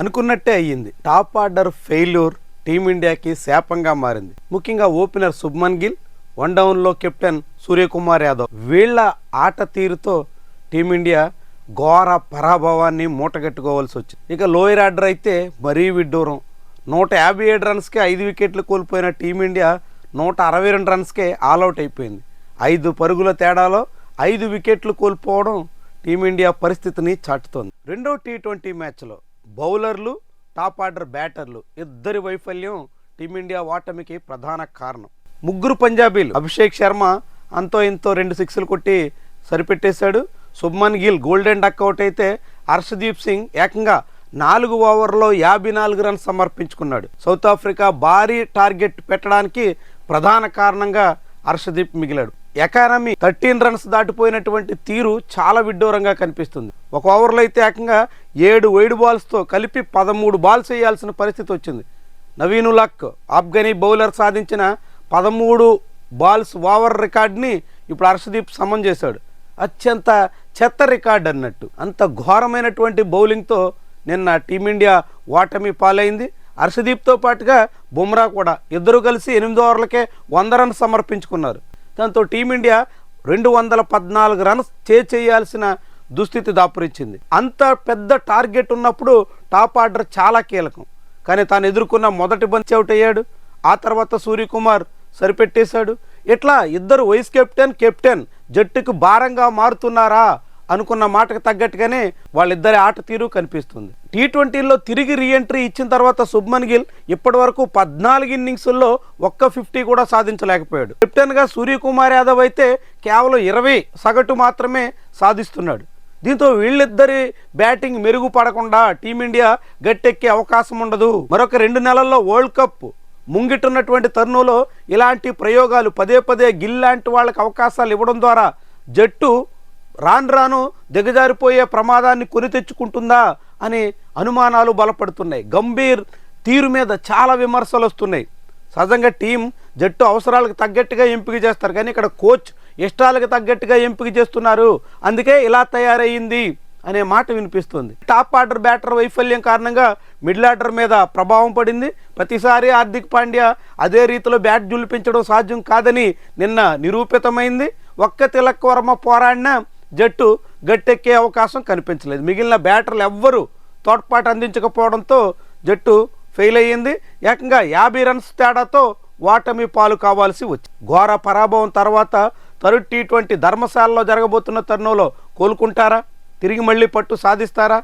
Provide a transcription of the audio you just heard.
అనుకున్నట్టే అయ్యింది. Top order failure టీమిండియాకి శాపంగా మారింది. ముఖ్యంగా ఓపెనర్ శుభ్మన్ గిల్, వన్ డౌన్లో కెప్టెన్ సూర్యకుమార్ యాదవ్ వీళ్ల ఆట తీరుతో టీమిండియా ఘోర పరాభవాన్ని మూటగట్టుకోవాల్సి వచ్చింది. ఇక లోయర్ ఆర్డర్ అయితే మరీ విడ్డూరం. 157 రన్స్కే 5 వికెట్లు కోల్పోయిన టీమిండియా 162 రన్స్కే ఆల్అవుట్ అయిపోయింది. 5 పరుగుల తేడాలో 5 వికెట్లు కోల్పోవడం టీమిండియా పరిస్థితిని చాటుతోంది. రెండో టీ20 మ్యాచ్లో బౌలర్లు, టాప్ ఆర్డర్ బ్యాటర్లు ఇద్దరి వైఫల్యం టీమిండియా ఓటమికి ప్రధాన కారణం. ముగ్గురు పంజాబీలు అభిషేక్ శర్మ అంతో ఇంతో 2 సిక్స్లు కొట్టి సరిపెట్టేశాడు. శుభ్మన్ గిల్ గోల్డెన్ డక్అవుట్ అయితే హర్షదీప్ సింగ్ ఏకంగా 4 ఓవర్లో 54 రన్స్ సమర్పించుకున్నాడు. సౌత్ ఆఫ్రికా భారీ టార్గెట్ పెట్టడానికి ప్రధాన కారణంగా హర్షదీప్ మిగిలాడు. ఎకానమీ 13 రన్స్ దాటిపోయినటువంటి తీరు చాలా విడ్డూరంగా కనిపిస్తుంది. ఒక ఓవర్లో అయితే ఏకంగా 7 వైడ్ బాల్స్తో కలిపి 13 బాల్స్ వేయాల్సిన పరిస్థితి వచ్చింది. నవీన్ ఉల్-హక్ ఆఫ్ఘనీ బౌలర్ సాధించిన 13 బాల్స్ ఓవర్ రికార్డ్ని ఇప్పుడు హర్షదీప్ సమం చేశాడు. అత్యంత చెత్త రికార్డ్ అన్నట్టు. అంత ఘోరమైనటువంటి బౌలింగ్తో నిన్న టీమిండియా ఓటమి పాలైంది. హర్షదీప్తో పాటుగా బుమ్రా కూడా ఇద్దరు కలిసి 8 ఓవర్లకే 100 రన్స్ సమర్పించుకున్నారు. దాంతో టీమిండియా 214 రన్స్ చేయాల్సిన దుస్థితి దాపురించింది. అంత పెద్ద టార్గెట్ ఉన్నప్పుడు టాప్ ఆర్డర్ చాలా కీలకం. కానీ తాను ఎదుర్కొన్న మొదటి బంతి అవుట్ అయ్యాడు. ఆ తర్వాత సూర్యకుమార్ సరిపెట్టేశాడు. ఇట్లా ఇద్దరు వైస్ కెప్టెన్ జట్టుకు భారంగా మారుతున్నారా అనుకున్న మాటకు తగ్గట్టుగానే వాళ్ళిద్దరి ఆట తీరు కనిపిస్తుంది. టీ20లో తిరిగి రీఎంట్రీ ఇచ్చిన తర్వాత శుభ్మన్ గిల్ ఇప్పటి వరకు 14 ఇన్నింగ్స్ల్లో ఒక్క 50 కూడా సాధించలేకపోయాడు. కెప్టెన్గా సూర్యకుమార్ యాదవ్ అయితే కేవలం 20 సగటు మాత్రమే సాధిస్తున్నాడు. దీంతో వీళ్ళిద్దరి బ్యాటింగ్ మెరుగుపడకుండా టీమిండియా గట్టెక్కే అవకాశం ఉండదు. మరొక 2 నెలల్లో వరల్డ్ కప్ ముంగిట్టున్నటువంటి తరుణంలో ఇలాంటి ప్రయోగాలు పదే గిల్ లాంటి వాళ్ళకి అవకాశాలు ఇవ్వడం ద్వారా జట్టు రాను దిగజారిపోయే ప్రమాదాన్ని కొని తెచ్చుకుంటుందా అనే అనుమానాలు బలపడుతున్నాయి. గంభీర్ తీరు మీద చాలా విమర్శలు వస్తున్నాయి. సహజంగా టీం జట్టు అవసరాలకు తగ్గట్టుగా ఎంపిక చేస్తారు, కానీ ఇక్కడ కోచ్ ఇష్టాలకు తగ్గట్టుగా ఎంపిక చేస్తున్నారు, అందుకే ఇలా తయారయ్యింది అనే మాట వినిపిస్తుంది. టాప్ ఆర్డర్ బ్యాటర్ వైఫల్యం కారణంగా మిడిల్ ఆర్డర్ మీద ప్రభావం పడింది. ప్రతిసారి హార్దిక్ పాండ్యా అదే రీతిలో బ్యాట్ జులిపించడం సాధ్యం కాదని నిన్న నిరూపితమైంది. ఒక్క తిలక్ వర్మ పోరాడినా జట్టు గట్టెక్కే అవకాశం కనిపించలేదు. మిగిలిన బ్యాటర్లు ఎవ్వరూ తోడ్పాటు అందించకపోవడంతో జట్టు ఫెయిల్ అయ్యింది. ఏకంగా 50 రన్స్ తేడాతో ఓటమి పాలు కావాల్సి వచ్చింది. ఘోర పరాభవం తర్వాత థర్డ్ టీ20 ధర్మశాలలో జరగబోతున్న తరుణంలో కోలుకుంటారా? తిరిగి మళ్ళీ పట్టు సాధిస్తారా?